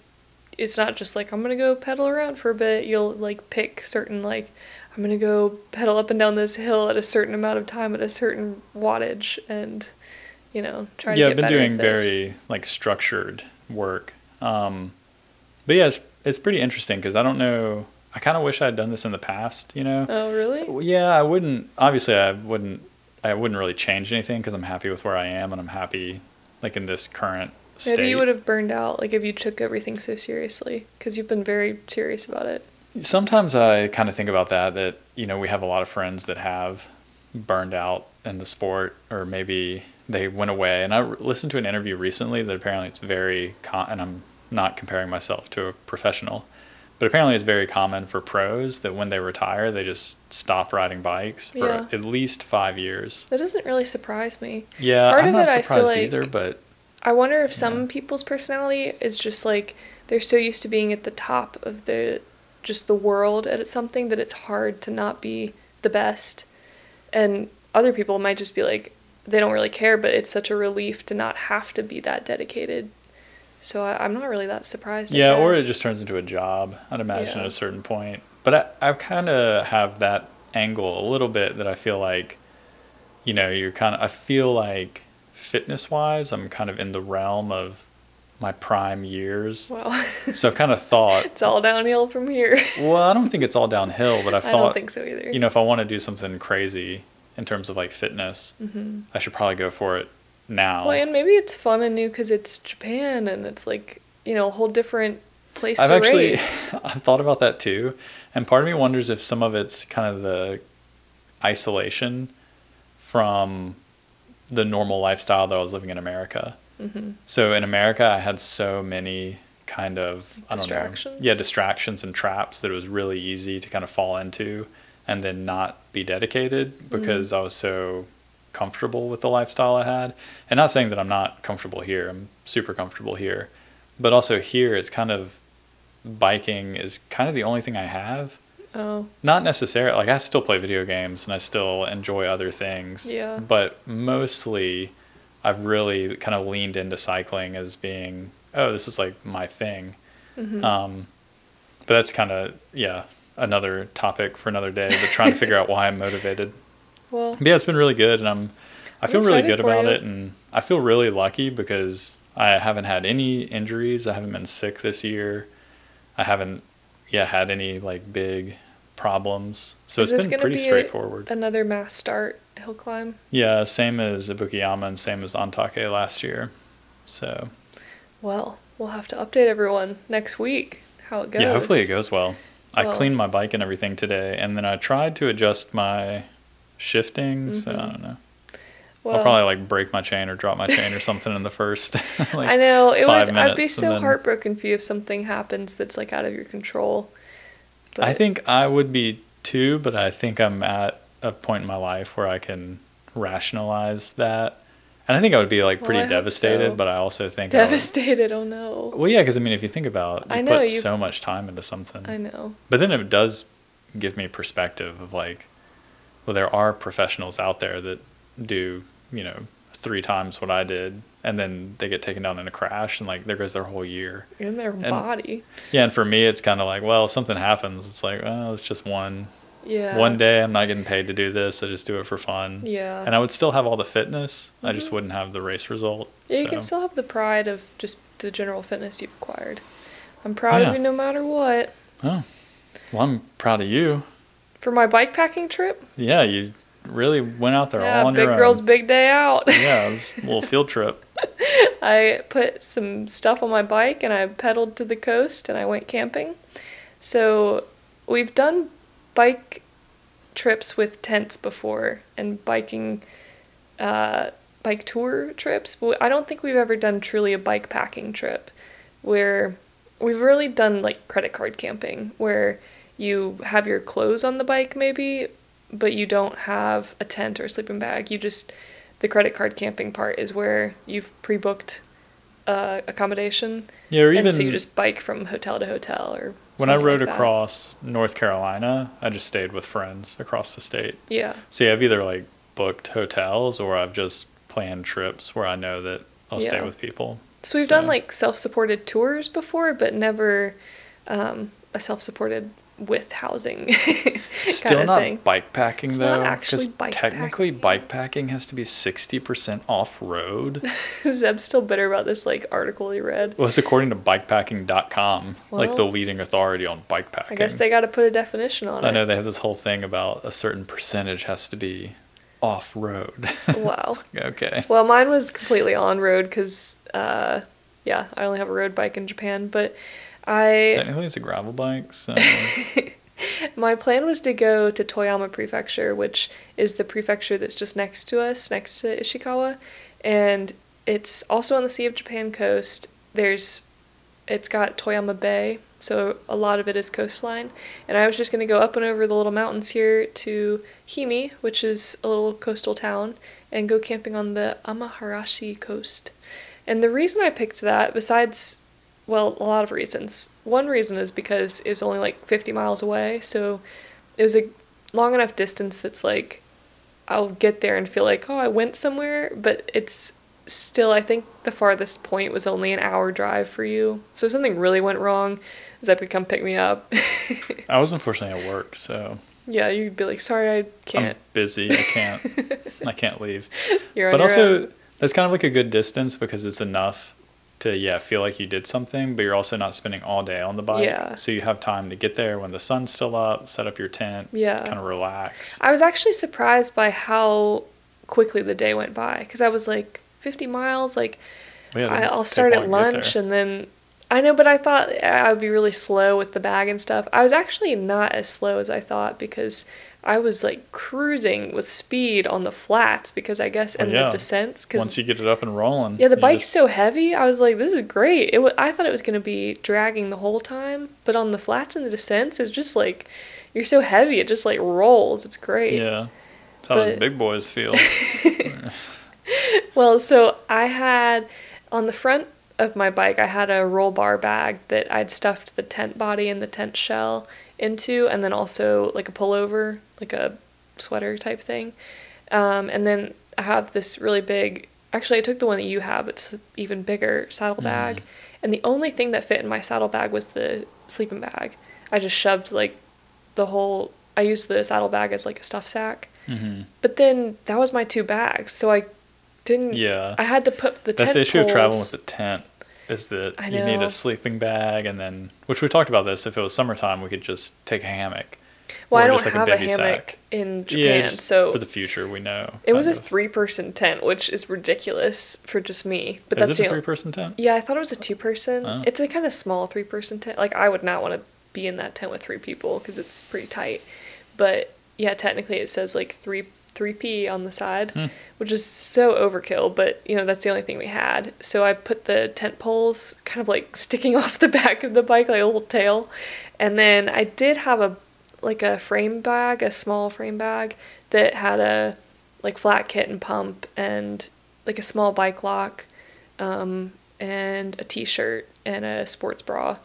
[SPEAKER 2] it's not just like I'm going to go pedal around for a bit. You'll like pick certain, like, I'm going to go pedal up and down this hill at a certain amount of time at a certain wattage and, try to get better at this. Yeah, I've been doing
[SPEAKER 1] very like structured work. But yeah, it's pretty interesting because I don't know. I kind of wish I had done this in the past,
[SPEAKER 2] Oh, really?
[SPEAKER 1] Yeah, I wouldn't really change anything because I'm happy with where I am and I'm happy like in this current state.
[SPEAKER 2] Maybe you would have burned out like if you took everything so seriously because you've been very serious about it.
[SPEAKER 1] Sometimes I kind of think about that we have a lot of friends that have burned out in the sport, or maybe they went away. And I listened to an interview recently that apparently it's very and I'm not comparing myself to a professional, but apparently it's very common for pros that when they retire, they just stop riding bikes for at least 5 years.
[SPEAKER 2] That doesn't really surprise me.
[SPEAKER 1] Yeah, I'm not surprised either, but
[SPEAKER 2] I wonder if some people's personality is just like they're so used to being at the top of the world at something that it's hard to not be the best. And other people might just be like, they don't really care, but it's such a relief to not have to be that dedicated. So I'm not really that surprised.
[SPEAKER 1] Yeah, or it just turns into a job, I'd imagine, at a certain point. But I kind of have that angle a little bit that I feel like, I feel like fitness-wise, I'm kind of in the realm of my prime years.
[SPEAKER 2] Wow.
[SPEAKER 1] So I've kind of thought...
[SPEAKER 2] It's all downhill from here.
[SPEAKER 1] Well, I don't think it's all downhill, but I've thought... I
[SPEAKER 2] don't think so either.
[SPEAKER 1] If I want to do something crazy in terms of like fitness, I should probably go for it now.
[SPEAKER 2] Well, and maybe it's fun and new because it's Japan and it's like, a whole different place to race.
[SPEAKER 1] I've thought about that too. And part of me wonders if some of it's kind of the isolation from the normal lifestyle that I was living in America.
[SPEAKER 2] Mm-hmm.
[SPEAKER 1] So in America, I had so many kind of,
[SPEAKER 2] distractions?
[SPEAKER 1] distractions and traps that it was really easy to kind of fall into and then not be dedicated because I was so comfortable with the lifestyle I had. And not saying that I'm not comfortable here. I'm super comfortable here. But also here, it's kind of, biking is kind of the only thing I have.
[SPEAKER 2] Oh.
[SPEAKER 1] Not necessarily, like I still play video games and I still enjoy other things.
[SPEAKER 2] Yeah.
[SPEAKER 1] But mostly I've really kind of leaned into cycling as being, oh, this is like my thing.
[SPEAKER 2] Mm-hmm.
[SPEAKER 1] But that's kind of, another topic for another day, but trying to figure out why I'm motivated.
[SPEAKER 2] Well,
[SPEAKER 1] but yeah, it's been really good, and I feel really good about
[SPEAKER 2] you.
[SPEAKER 1] it, and I feel really lucky because I haven't had any injuries. I haven't been sick this year. I haven't had any like big problems. So it's been pretty straightforward.
[SPEAKER 2] Another mass start hill climb?
[SPEAKER 1] Yeah, same as Ibukiyama and same as Ontake last year. So,
[SPEAKER 2] well, we'll have to update everyone next week how it goes.
[SPEAKER 1] Yeah, hopefully it goes well. I cleaned my bike and everything today, and then I tried to adjust my shifting, so I don't know. Well, I'll probably like break my chain or drop my chain or something in the first
[SPEAKER 2] I know,
[SPEAKER 1] 5 minutes.
[SPEAKER 2] I'd be so heartbroken for you if something happens that's like out of your control.
[SPEAKER 1] But I think I would be too, but I think I'm at a point in my life where I can rationalize that. And I think I would be like pretty devastated, but I also think
[SPEAKER 2] devastated. Oh no.
[SPEAKER 1] Well, yeah, because I mean, if you think about it, you put so much time into something.
[SPEAKER 2] I know.
[SPEAKER 1] But then it does give me perspective of like, well, there are professionals out there that do, 3 times what I did, and then they get taken down in a crash, and like there goes their whole year.
[SPEAKER 2] In their body.
[SPEAKER 1] Yeah, and for me, it's kind of like, well, if something happens, it's like, well, it's just one.
[SPEAKER 2] Yeah.
[SPEAKER 1] One day, I'm not getting paid to do this. I just do it for fun.
[SPEAKER 2] Yeah.
[SPEAKER 1] And I would still have all the fitness. I just wouldn't have the race result.
[SPEAKER 2] Yeah, you can still have the pride of just the general fitness you've acquired. I'm proud of you no matter what.
[SPEAKER 1] Oh. Well, I'm proud of you.
[SPEAKER 2] For my bikepacking trip?
[SPEAKER 1] Yeah, you really went out there all on your own.
[SPEAKER 2] Big girl's big day out.
[SPEAKER 1] Yeah, it was a little field trip.
[SPEAKER 2] I put some stuff on my bike and I pedaled to the coast and I went camping. So we've done bike trips with tents before and bike tour trips. But I don't think we've ever done truly a bike packing trip where we've really done like credit card camping where you have your clothes on the bike maybe, but you don't have a tent or a sleeping bag. The credit card camping part is where you've pre-booked accommodation. Yeah, or even so you just bike from hotel to hotel or
[SPEAKER 1] when I rode across North Carolina, I just stayed with friends across the state.
[SPEAKER 2] Yeah.
[SPEAKER 1] So yeah, I've either like booked hotels or I've just planned trips where I know that I'll stay with people.
[SPEAKER 2] So we've done like self-supported tours before, but never a self-supported with housing
[SPEAKER 1] Still not bikepacking
[SPEAKER 2] it's
[SPEAKER 1] though.
[SPEAKER 2] Not actually bike
[SPEAKER 1] technically bikepacking has to be 60% off-road.
[SPEAKER 2] Zeb's still bitter about this like article he read.
[SPEAKER 1] Well, it's according to bikepacking.com, like the leading authority on bikepacking.
[SPEAKER 2] I guess they got to put a definition on it.
[SPEAKER 1] I know they have this whole thing about a certain percentage has to be off-road.
[SPEAKER 2] Wow.
[SPEAKER 1] Okay.
[SPEAKER 2] Well, mine was completely on-road because, I only have a road bike in Japan, but
[SPEAKER 1] Technically it's a gravel bike, so...
[SPEAKER 2] My plan was to go to Toyama Prefecture, which is the prefecture that's just next to us, next to Ishikawa, and it's also on the Sea of Japan coast. It's got Toyama Bay, so a lot of it is coastline, and I was just going to go up and over the little mountains here to Himi, which is a little coastal town, and go camping on the Amaharashi Coast. And the reason I picked that, besides... Well, a lot of reasons. One reason is because it was only like 50 miles away, so it was a long enough distance that's like, I'll get there and feel like, oh, I went somewhere, but it's still, I think the farthest point was only an hour drive for you. So if something really went wrong, Zeb could come pick me up.
[SPEAKER 1] I was unfortunately at work, so...
[SPEAKER 2] Yeah, you'd be like, sorry, I can't.
[SPEAKER 1] I'm busy, I can't leave.
[SPEAKER 2] You're on
[SPEAKER 1] but
[SPEAKER 2] your
[SPEAKER 1] also,
[SPEAKER 2] own.
[SPEAKER 1] That's kind of like a good distance because it's enough to feel like you did something, but you're also not spending all day on the bike.
[SPEAKER 2] Yeah.
[SPEAKER 1] So you have time to get there when the sun's still up, set up your tent, kind of relax.
[SPEAKER 2] I was actually surprised by how quickly the day went by because I was like 50 miles, like I'll start at lunch and then I know, but I thought I would be really slow with the bag and stuff. I was actually not as slow as I thought because I was like cruising with speed on the flats because I guess in the descents. Cause,
[SPEAKER 1] once you get it up and rolling.
[SPEAKER 2] Yeah, the bike's so heavy. I was like, this is great. I thought it was going to be dragging the whole time, but on the flats and the descents, it's just like, you're so heavy, it just like rolls. It's great.
[SPEAKER 1] Yeah. That's how the big boys feel.
[SPEAKER 2] Well, so I had, on the front of my bike, I had a roll bar bag that I'd stuffed the tent body and the tent shell into, and then also like a pullover, like a sweater type thing. And then I have this really big, actually I took the one that you have, it's an even bigger saddlebag. And the only thing that fit in my saddlebag was the sleeping bag. I just shoved like I used the saddlebag as like a stuff sack. But then that was my 2 bags, so I didn't. Yeah. I had to put the tent.
[SPEAKER 1] That's the issue of traveling with a tent, is that you need a sleeping bag, and then, which we talked about this. If it was summertime, we could just take a hammock.
[SPEAKER 2] Well, I don't have a hammock in Japan, so
[SPEAKER 1] for the future, we know.
[SPEAKER 2] It was a 3-person tent, which is ridiculous for just me. But
[SPEAKER 1] is it a 3-person tent?
[SPEAKER 2] Yeah, I thought it was a 2-person. Oh. It's a kind of small 3-person tent. Like, I would not want to be in that tent with 3 people because it's pretty tight. But yeah, technically it says like 3P on the side, which is so overkill, but that's the only thing we had. So I put the tent poles kind of like sticking off the back of the bike, like a little tail. And then I did have a frame bag, a small frame bag that had a like flat kit and pump and like a small bike lock, and a t-shirt and a sports bra.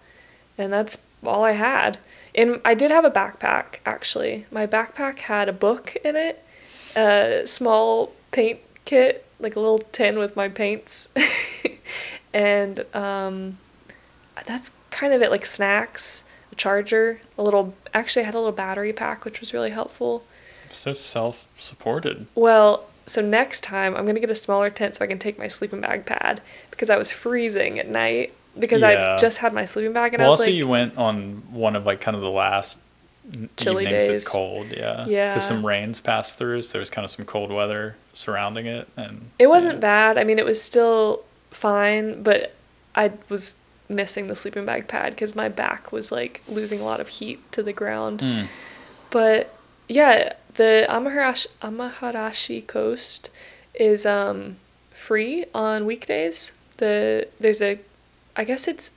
[SPEAKER 2] And that's all I had. And I did have a backpack, actually. My backpack had a book in it, a small paint kit, like a little tin with my paints. And that's kind of it, like snacks, a charger, actually I had a little battery pack, which was really helpful.
[SPEAKER 1] So self-supported.
[SPEAKER 2] Well, so next time I'm going to get a smaller tent so I can take my sleeping bag pad, because I was freezing at night. Because I just had my sleeping bag, and I was
[SPEAKER 1] also you went on one of like kind of the last
[SPEAKER 2] chilly
[SPEAKER 1] evenings
[SPEAKER 2] days.
[SPEAKER 1] It's cold, yeah. Because some rains passed through, so there was kind of some cold weather surrounding it, and
[SPEAKER 2] it wasn't bad. I mean, it was still fine, but I was missing the sleeping bag pad because my back was like losing a lot of heat to the ground. But yeah, the Amaharashi Coast is free on weekdays. I guess it's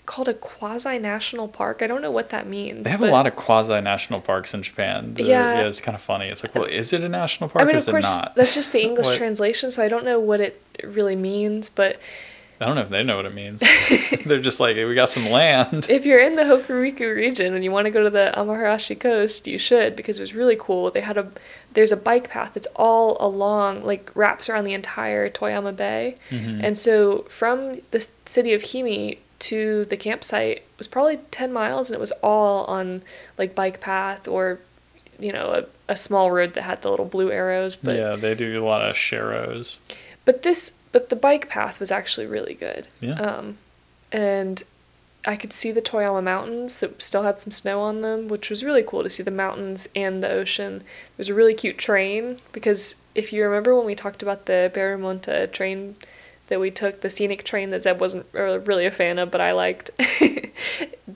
[SPEAKER 2] called a quasi-national park. I don't know what that means.
[SPEAKER 1] They have a lot of quasi-national parks in Japan. Yeah, it's kind of funny. It's like, well, is it a national park or is it not?
[SPEAKER 2] That's just the English translation, so I don't know what it really means, but
[SPEAKER 1] I don't know if they know what it means. They're just like, hey, we got some land.
[SPEAKER 2] If you're in the Hokuriku region and you want to go to the Amaharashi Coast, you should, because it was really cool. There's a bike path that's all along, like wraps around the entire Toyama Bay. And so from the city of Himi to the campsite was probably 10 miles, and it was all on like bike path or, a small road that had the little blue arrows. But
[SPEAKER 1] yeah, they do a lot of sharrows.
[SPEAKER 2] But the bike path was actually really good.
[SPEAKER 1] Yeah.
[SPEAKER 2] And I could see the Toyama Mountains that still had some snow on them, which was really cool to see the mountains and the ocean. There was a really cute train, because if you remember when we talked about the Baramonta train that we took, the scenic train that Zeb wasn't really a fan of, but I liked,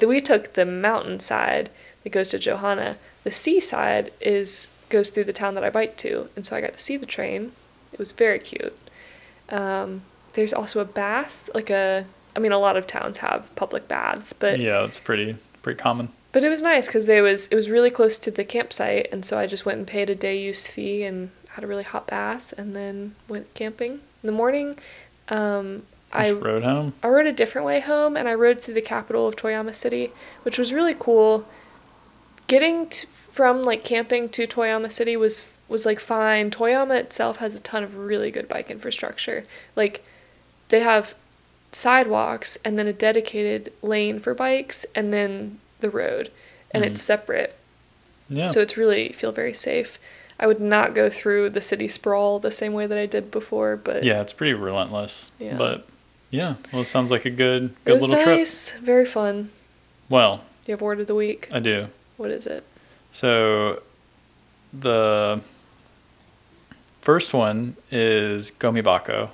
[SPEAKER 2] we took the mountain side that goes to Johanna. The seaside goes through the town that I biked to, and so I got to see the train. It was very cute. There's also a bath, a lot of towns have public baths, but
[SPEAKER 1] yeah, it's pretty common.
[SPEAKER 2] But it was nice because it was really close to the campsite, and so I just went and paid a day use fee and had a really hot bath, and then went camping. In the morning, I
[SPEAKER 1] rode home.
[SPEAKER 2] I rode a different way home, and I rode through the capital of Toyama City, which was really cool. Getting from like camping to Toyama City was like fine. Toyama itself has a ton of really good bike infrastructure. Like, they have sidewalks and then a dedicated lane for bikes and then the road, and it's separate. Yeah. So it's really feel very safe. I would not go through the city sprawl the same way that I did before, but
[SPEAKER 1] yeah, it's pretty relentless. Yeah. But yeah, well, it sounds like a good
[SPEAKER 2] it was
[SPEAKER 1] little trip.
[SPEAKER 2] Nice, very fun.
[SPEAKER 1] Well,
[SPEAKER 2] do you have word of the week?
[SPEAKER 1] I do.
[SPEAKER 2] What is it?
[SPEAKER 1] So the first one is gomibako.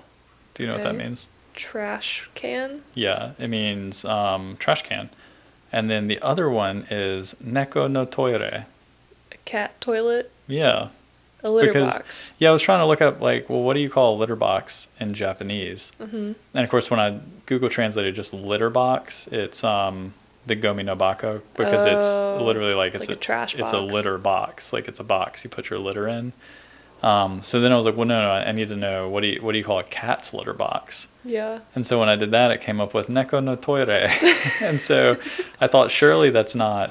[SPEAKER 1] Do you know what that means?
[SPEAKER 2] Trash can?
[SPEAKER 1] Yeah, it means trash can. And then the other one is neko no toire.
[SPEAKER 2] A cat toilet?
[SPEAKER 1] Yeah.
[SPEAKER 2] A litter box.
[SPEAKER 1] Yeah, I was trying to look up, like, well, what do you call a litter box in Japanese?
[SPEAKER 2] Mm-hmm.
[SPEAKER 1] And, of course, when I Google translated just litter box, it's the gomi no bako, because it's literally like it's
[SPEAKER 2] a trash box.
[SPEAKER 1] It's a litter box. Like, it's a box you put your litter in. So then I was like, well, no, I need to know, what do you call a cat's litter box?
[SPEAKER 2] Yeah.
[SPEAKER 1] And so when I did that, it came up with neko no toire. And so I thought, surely that's not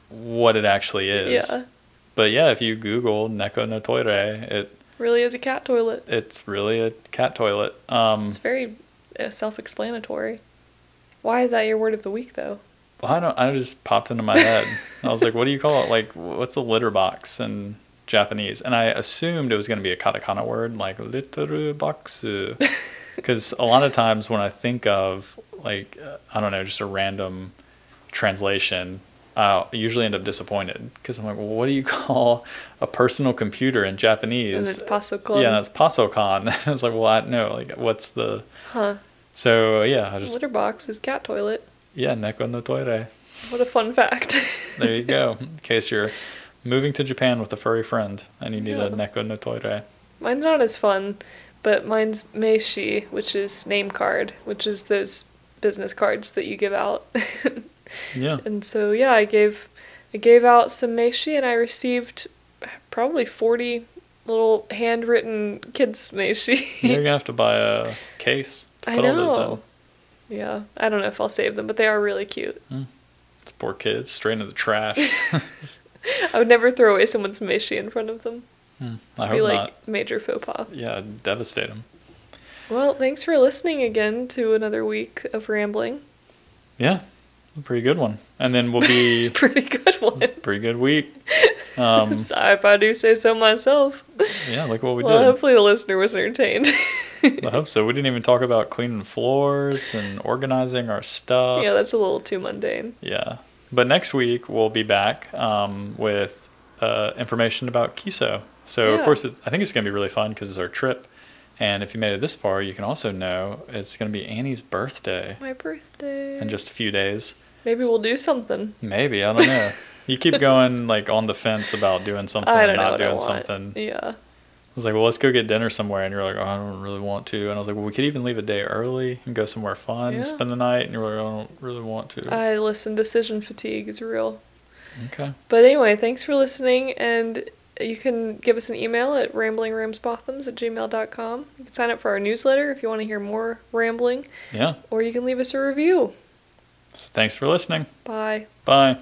[SPEAKER 1] what it actually is.
[SPEAKER 2] Yeah.
[SPEAKER 1] But yeah, if you Google neko no toire, it
[SPEAKER 2] really is a cat toilet.
[SPEAKER 1] It's really a cat toilet.
[SPEAKER 2] It's very self-explanatory. Why is that your word of the week, though?
[SPEAKER 1] Well, I just popped into my head. I was like, what do you call it? Like, what's a litter box in Japanese? And I assumed it was going to be a katakana word, like litter box. Because a lot of times when I think of, like, I don't know, just a random translation, I usually end up disappointed, because I'm like, well, what do you call a personal computer in Japanese?
[SPEAKER 2] And it's pasokan.
[SPEAKER 1] Yeah, and it's pasokan. It's like, well, I know, like, what's the...
[SPEAKER 2] Huh.
[SPEAKER 1] So, yeah, I just...
[SPEAKER 2] Litter box is cat toilet.
[SPEAKER 1] Yeah, neko no toire.
[SPEAKER 2] What a fun fact.
[SPEAKER 1] There you go. In case you're moving to Japan with a furry friend and you need a neko no toire.
[SPEAKER 2] Mine's not as fun, but mine's meishi, which is name card, which is those business cards that you give out.
[SPEAKER 1] Yeah.
[SPEAKER 2] And so, yeah, I gave out some meishi, and I received probably 40 little handwritten kids meishi.
[SPEAKER 1] You're going to have to buy a case to put all those in.
[SPEAKER 2] Yeah, I don't know if I'll save them, but they are really cute.
[SPEAKER 1] It's poor kids, straight into the trash.
[SPEAKER 2] I would never throw away someone's meishi in front of them.
[SPEAKER 1] I hope
[SPEAKER 2] be like
[SPEAKER 1] not.
[SPEAKER 2] Major faux pas.
[SPEAKER 1] Yeah, devastate them.
[SPEAKER 2] Well, thanks for listening again to another week of rambling.
[SPEAKER 1] Yeah, a pretty good one. And then we'll be...
[SPEAKER 2] Pretty good one.
[SPEAKER 1] It's a pretty good week.
[SPEAKER 2] If I do say so myself.
[SPEAKER 1] Yeah, look what we
[SPEAKER 2] Well,
[SPEAKER 1] did.
[SPEAKER 2] hopefully the listener was entertained.
[SPEAKER 1] I hope so. We didn't even talk about cleaning floors and organizing our stuff.
[SPEAKER 2] Yeah, that's a little too mundane.
[SPEAKER 1] Yeah. But next week, we'll be back with information about Kiso. So, of course, I think it's going to be really fun because it's our trip. And if you made it this far, you can also know it's going to be Annie's birthday.
[SPEAKER 2] My birthday.
[SPEAKER 1] In just a few days.
[SPEAKER 2] Maybe we'll do something.
[SPEAKER 1] Maybe. I don't know. You keep going, like, on the fence about doing something and not doing something.
[SPEAKER 2] Yeah.
[SPEAKER 1] I was like, well, let's go get dinner somewhere. And you're like, oh, I don't really want to. And I was like, well, we could even leave a day early and go somewhere fun and spend the night. And you're like, I don't really want to. Listen,
[SPEAKER 2] decision fatigue is real.
[SPEAKER 1] Okay.
[SPEAKER 2] But anyway, thanks for listening. And you can give us an email at ramblingramsbothams@gmail.com. You can sign up for our newsletter if you want to hear more rambling.
[SPEAKER 1] Yeah.
[SPEAKER 2] Or you can leave us a review.
[SPEAKER 1] So thanks for listening.
[SPEAKER 2] Bye.
[SPEAKER 1] Bye.